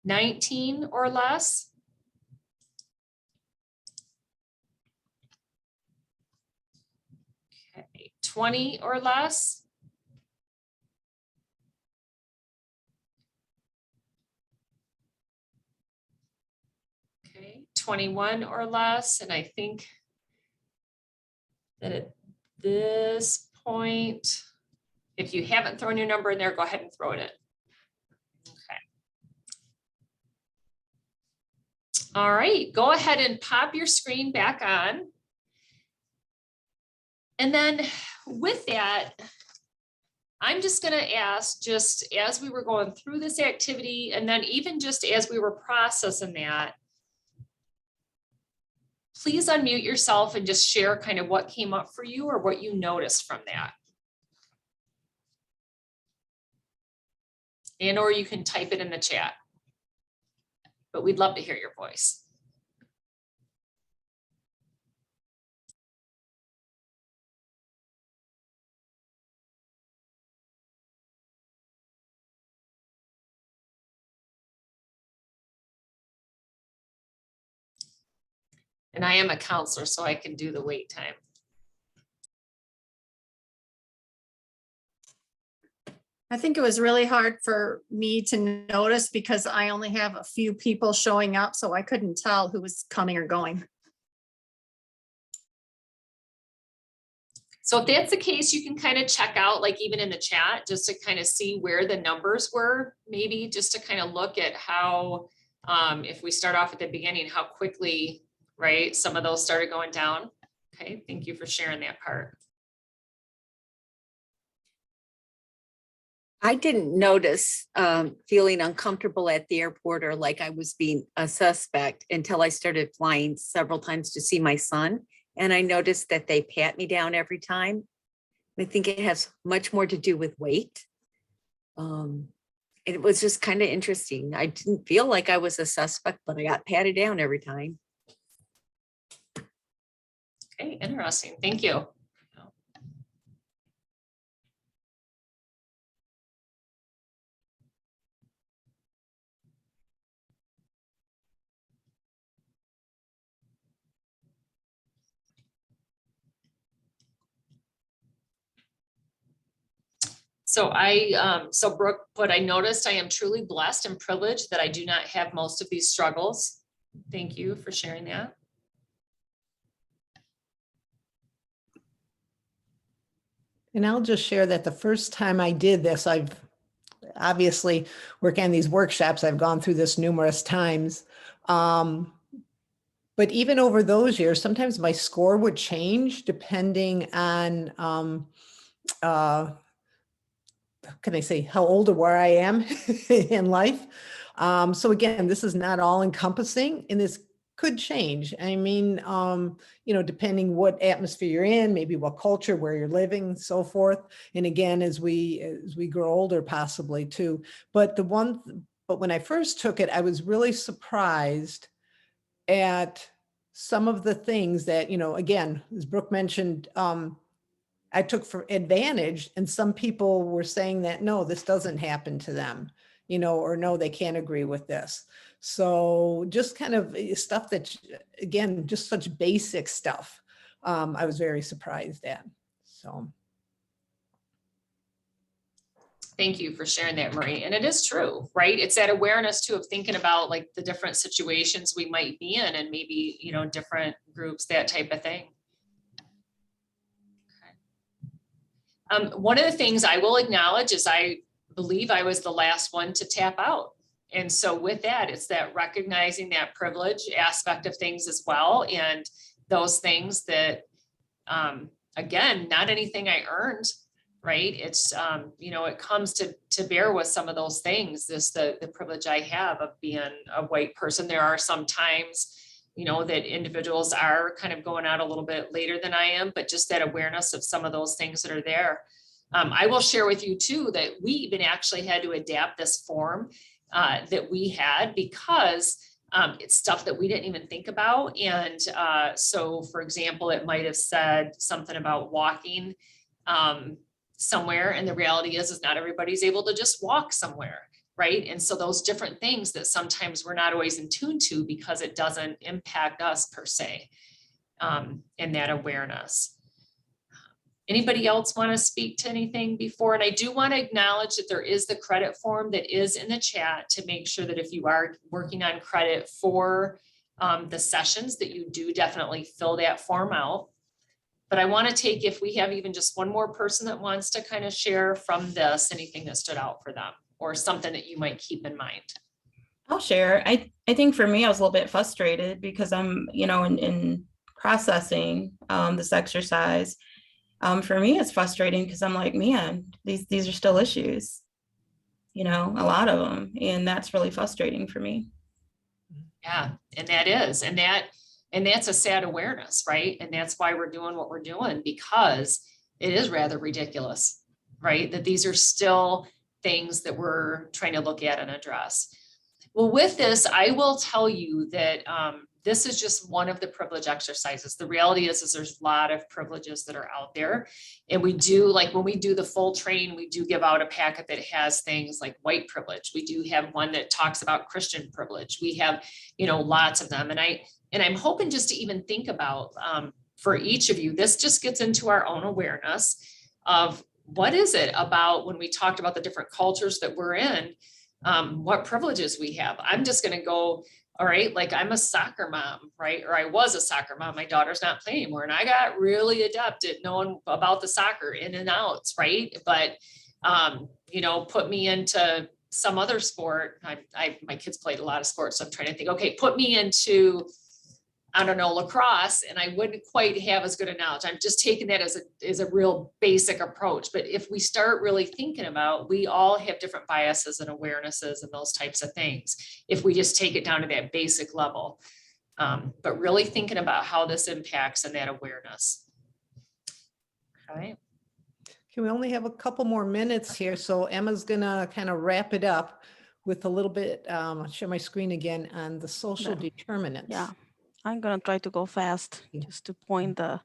19 or less. 20 or less. 21 or less, and I think that at this point, if you haven't thrown your number in there, go ahead and throw it in. Okay. All right, go ahead and pop your screen back on. And then with that, I'm just going to ask, just as we were going through this activity, and then even just as we were processing that, please unmute yourself and just share kind of what came up for you or what you noticed from that. And or you can type it in the chat, but we'd love to hear your voice. And I am a counselor, so I can do the wait time. I think it was really hard for me to notice because I only have a few people showing up, so I couldn't tell who was coming or going. So if that's the case, you can kind of check out, like even in the chat, just to kind of see where the numbers were, maybe just to kind of look at how, if we start off at the beginning, how quickly, right, some of those started going down. Okay, thank you for sharing that part. I didn't notice feeling uncomfortable at the airport or like I was being a suspect until I started flying several times to see my son. And I noticed that they pat me down every time. I think it has much more to do with weight. It was just kind of interesting. I didn't feel like I was a suspect, but I got patted down every time. Okay, interesting. Thank you. So Brooke, what I noticed, I am truly blessed and privileged that I do not have most of these struggles. Thank you for sharing that. And I'll just share that the first time I did this, I've obviously working on these workshops, I've gone through this numerous times. But even over those years, sometimes my score would change depending on, can I say, how old or where I am in life. So again, this is not all encompassing and this could change. I mean, depending what atmosphere you're in, maybe what culture, where you're living, so forth. And again, as we grow older, possibly too. But when I first took it, I was really surprised at some of the things that, again, as Brooke mentioned, I took for advantage, and some people were saying that, no, this doesn't happen to them, or no, they can't agree with this. So just kind of stuff that, again, just such basic stuff, I was very surprised at, so. Thank you for sharing that, Marie. And it is true, right? It's that awareness too of thinking about like the different situations we might be in and maybe, different groups, that type of thing. One of the things I will acknowledge is I believe I was the last one to tap out. And so with that, it's that recognizing that privilege aspect of things as well. And those things that, again, not anything I earned, right? It's, it comes to bear with some of those things, the privilege I have of being a white person. There are some times, that individuals are kind of going out a little bit later than I am, but just that awareness of some of those things that are there. I will share with you too, that we even actually had to adapt this form that we had because it's stuff that we didn't even think about. And so for example, it might have said something about walking somewhere. And the reality is not everybody's able to just walk somewhere. Right. And so those different things that sometimes we're not always in tune to because it doesn't impact us per se, in that awareness. Anybody else want to speak to anything before? And I do want to acknowledge that there is the credit form that is in the chat to make sure that if you are working on credit for the sessions, that you do definitely fill that form out. But I want to take, if we have even just one more person that wants to kind of share from this, anything that stood out for them or something that you might keep in mind. I'll share. I think for me, I was a little bit frustrated because I'm, in processing this exercise. For me, it's frustrating because I'm like, man, these are still issues, a lot of them. And that's really frustrating for me. Yeah, and that is, and that's a sad awareness, right? And that's why we're doing what we're doing, because it is rather ridiculous, right? That these are still things that we're trying to look at and address. Well, with this, I will tell you that this is just one of the privilege exercises. The reality is there's a lot of privileges that are out there. And we do, like when we do the full training, we do give out a packet that has things like white privilege. We do have one that talks about Christian privilege. We have, lots of them. And I'm hoping just to even think about for each of you, this just gets into our own awareness of what is it about when we talked about the different cultures that we're in, what privileges we have. I'm just going to go, all right, like I'm a soccer mom, right? Or I was a soccer mom. My daughter's not playing anymore. And I got really adept at knowing about the soccer in and outs, right? But, put me into some other sport. My kids played a lot of sports. So I'm trying to think, okay, put me into, I don't know, lacrosse, and I wouldn't quite have as good a knowledge. I'm just taking that as a real basic approach. But if we start really thinking about, we all have different biases and awarenesses and those types of things, if we just take it down to that basic level, but really thinking about how this impacts and that awareness. Okay. Okay, we only have a couple more minutes here, so Emma's gonna kind of wrap it up with a little bit, I'll share my screen again on the social determinants. Yeah, I'm gonna try to go fast just to point the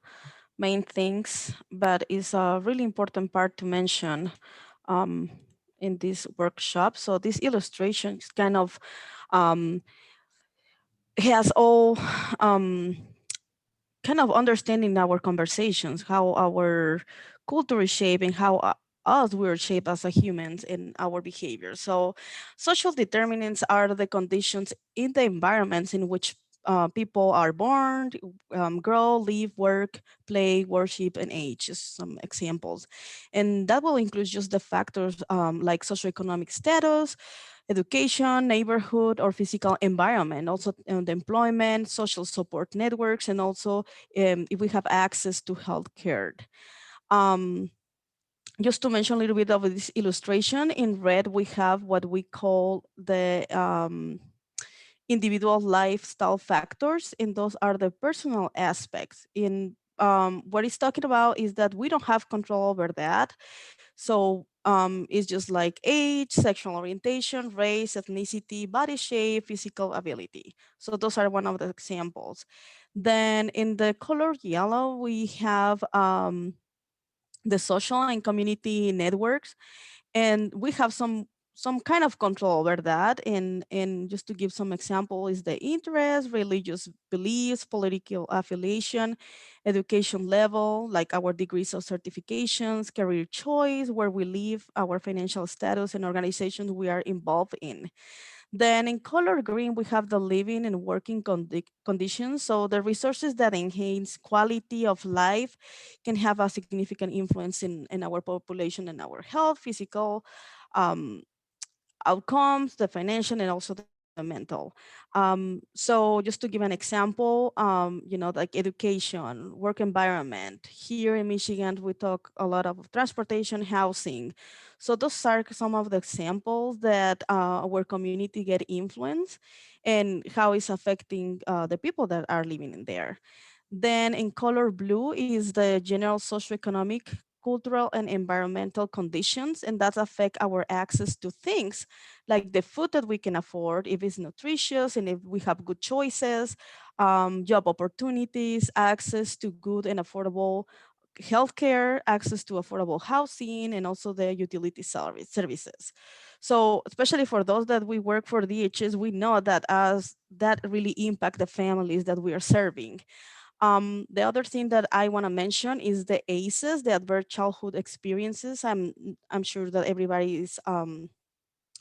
main things, but it's a really important part to mention in this workshop. So this illustration is kind of has all kind of understanding our conversations, how our culture is shaping, how us we're shaped as a humans in our behavior. So social determinants are the conditions in the environments in which people are born, grow, live, work, play, worship, and age, just some examples. And that will include just the factors like socioeconomic status, education, neighborhood, or physical environment, also the employment, social support networks, and also if we have access to health care. Just to mention a little bit of this illustration, in red, we have what we call the individual lifestyle factors, and those are the personal aspects. In what it's talking about is that we don't have control over that. So it's just like age, sexual orientation, race, ethnicity, body shape, physical ability. So those are one of the examples. Then in the color yellow, we have the social and community networks, and we have some kind of control over that. And just to give some example is the interest, religious beliefs, political affiliation, education level, like our degrees of certifications, career choice, where we live, our financial status, and organizations we are involved in. Then in color green, we have the living and working conditions. So the resources that enhance quality of life can have a significant influence in our population and our health, physical outcomes, the financial, and also the mental. So just to give an example, like education, work environment. Here in Michigan, we talk a lot of transportation, housing. So those are some of the examples that our community get influence and how it's affecting the people that are living in there. Then in color blue is the general socioeconomic, cultural, and environmental conditions, and that affect our access to things like the food that we can afford, if it's nutritious and if we have good choices, job opportunities, access to good and affordable healthcare, access to affordable housing, and also the utility services. So especially for those that we work for DHS, we know that as that really impact the families that we are serving. The other thing that I want to mention is the ACEs, the adverse childhood experiences. I'm sure that everybody is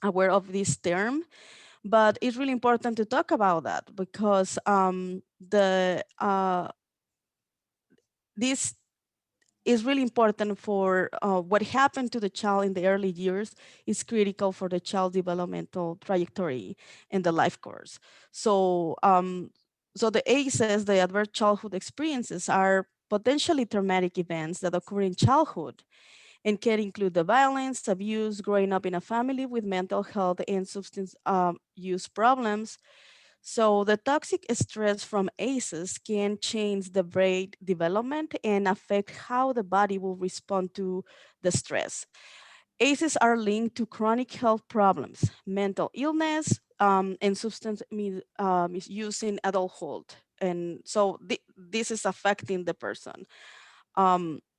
aware of this term, but it's really important to talk about that because this is really important for what happened to the child in the early years is critical for the child developmental trajectory in the life course. So, so the ACEs, the adverse childhood experiences, are potentially traumatic events that occur in childhood and can include the violence, abuse, growing up in a family with mental health and substance use problems. So the toxic stress from ACEs can change the brain development and affect how the body will respond to the stress. ACEs are linked to chronic health problems, mental illness, and substance misuse in adulthood. And so this is affecting the person.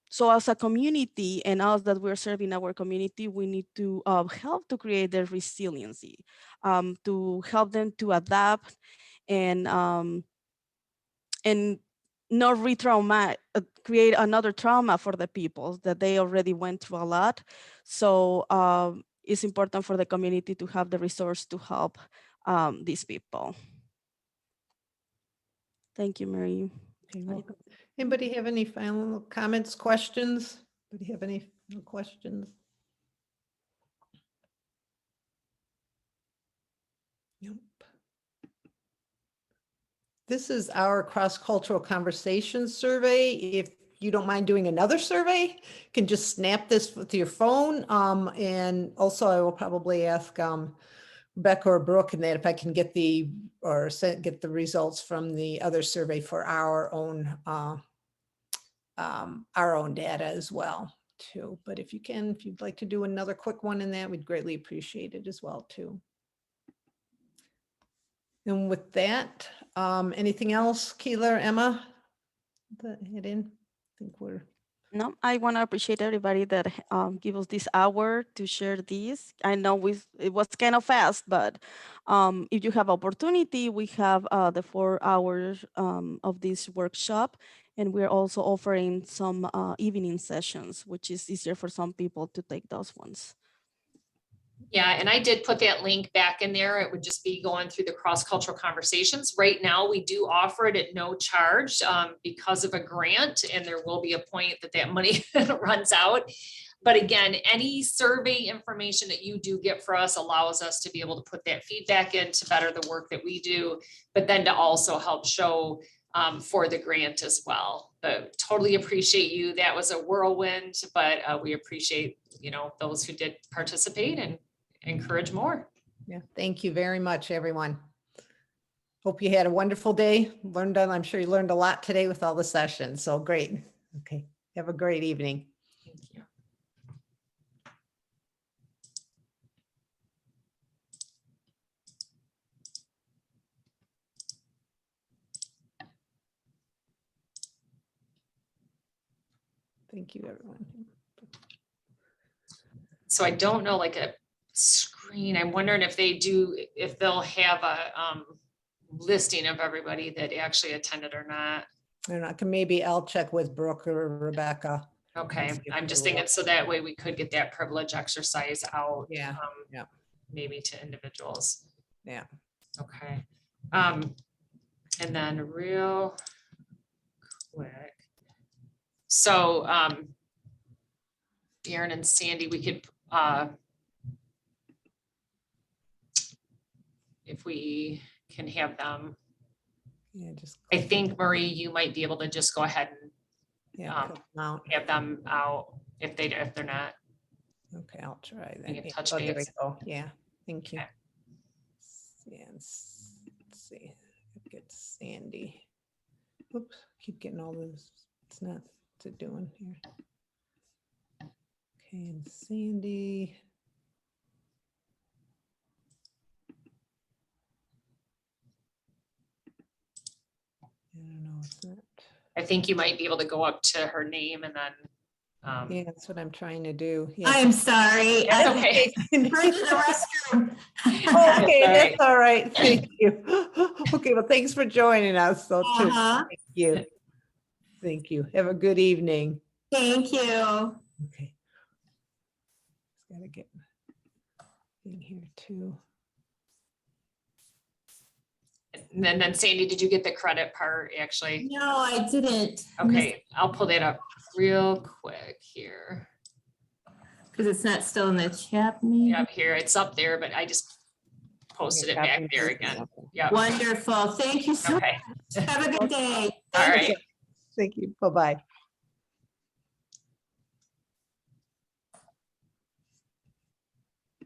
So as a community and us that we're serving our community, we need to help to create their resiliency, to help them to adapt and not re-trauma, create another trauma for the people that they already went through a lot. So it's important for the community to have the resource to help these people. Thank you, Marie. Okay, welcome. Anybody have any final comments, questions? Anybody have any final questions? Nope. This is our cross-cultural conversation survey. If you don't mind doing another survey, you can just snap this with your phone. And also I will probably ask Rebecca or Brooke and that if I can get the results from the other survey for our own data as well too. But if you can, if you'd like to do another quick one in that, we'd greatly appreciate it as well too. And with that, anything else, Keeler, Emma? Head in. I think we're. No, I want to appreciate everybody that give us this hour to share this. I know it was kind of fast, but if you have opportunity, we have the 4 hours of this workshop, and we're also offering some evening sessions, which is easier for some people to take those ones. Yeah, and I did put that link back in there. It would just be going through the cross-cultural conversations. Right now, we do offer it at no charge because of a grant, and there will be a point that money runs out. But again, any survey information that you do get for us allows us to be able to put that feedback in to better the work that we do, but then to also help show for the grant as well. But totally appreciate you. That was a whirlwind, but we appreciate, those who did participate and encourage more. Yeah, thank you very much, everyone. Hope you had a wonderful day. I'm sure you learned a lot today with all the sessions. So great. Okay, have a great evening. Thank you. Thank you, everyone. So I don't know, like a screen. I'm wondering if they'll have a listing of everybody that actually attended or not. They're not, maybe I'll check with Brooke or Rebecca. Okay, Let's see if I'm just they thinking will. so that way we could get that privilege exercise out. Yeah, yeah. Maybe to individuals. Yeah. Okay. And then real quick. So Darren and Sandy, we could if we can have them. Yeah, just. I think Marie, you might be able to just go ahead and Yeah, click them out. have them out if they're not. Okay, I'll try We that. can Yeah, touch oh, there we base. go. Yeah, thank you. Okay. Yeah, let's see, get Sandy. Oops, keep getting all this. It's not to doing here. Okay, and Sandy. I don't know, it's not. I think you might be able to go up to her name and then. Yeah, that's what I'm trying to do. I'm sorry. That's I'm okay. first to the restroom. Okay, All that's all right. Thank you. Okay, well, thanks for joining us. So, too. Uh-huh. Thank you. Thank you. Have a good evening. Thank you. Okay. Just gotta get in here too. And then Sandy, did you get the credit part actually? No, I didn't. Okay, I'll pull that up real quick here. Because it's not still in the chat meeting. Yeah, here, it's up there, but I just posted it back there again. Yeah. Wonderful. Thank you so Okay, much. Have a good day. all right. Thank you. Bye-bye.